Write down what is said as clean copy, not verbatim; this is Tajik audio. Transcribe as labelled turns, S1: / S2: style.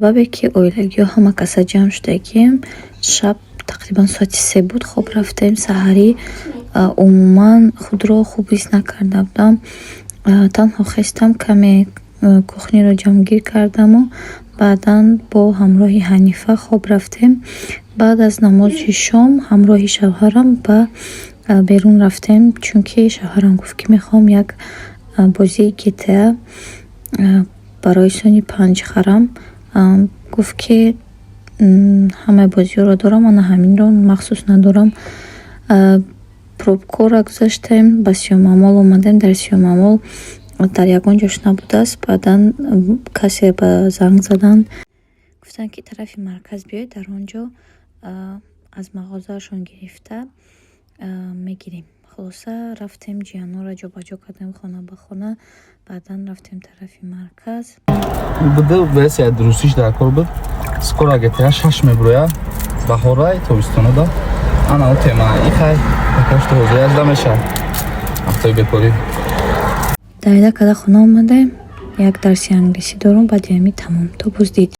S1: бабе ки оилагиҳо ҳама каса ҷамъ шудагим, шаб тақрибан соати 3 буд хоб рафтем. Саҳарӣ умуман худро хуб ҳис накарда будам. Танҳо хестам каме кухниро ҷамъгир кардаму баъдан бо ҳамроҳи Ҳанифа хоб рафтем. Баъд аз намози шом ҳамроҳи шавҳарам ба берун рафтем, чунки шавҳарам гуфт ки мехоҳам як бозии GTA барои сони 5 харам. Гуфт ки ҳамаи бозиҳоро дорам, ана ҳаминро махсус надорам. Пробкора гузаштем, ба Сиёмамол омадем. Дар Сиёмамол дар ягон ҷош набудааст. Баъдан касе ба занг задан, гуфтанд ки тарафи марказ биёед, дар он ҷо аз мағозаашон гирифта мегирем. Хулоса рафтем ҷиянҳоро ҷобаҷо кардем хона ба хона. Баъдан рафтем тарафи марказ.
S2: Буду версия дурустиш дар кор буд. Скоро GTA 6 меброяд. Баҳорай тобистона да. Ана о тема ихай такаш то ҳозир ажда меша. Ҳафтаи бекорӣ.
S1: Дайда када хона омадем. Як дарси англисӣ дорум, баъди ҳамин тамом. То буздид.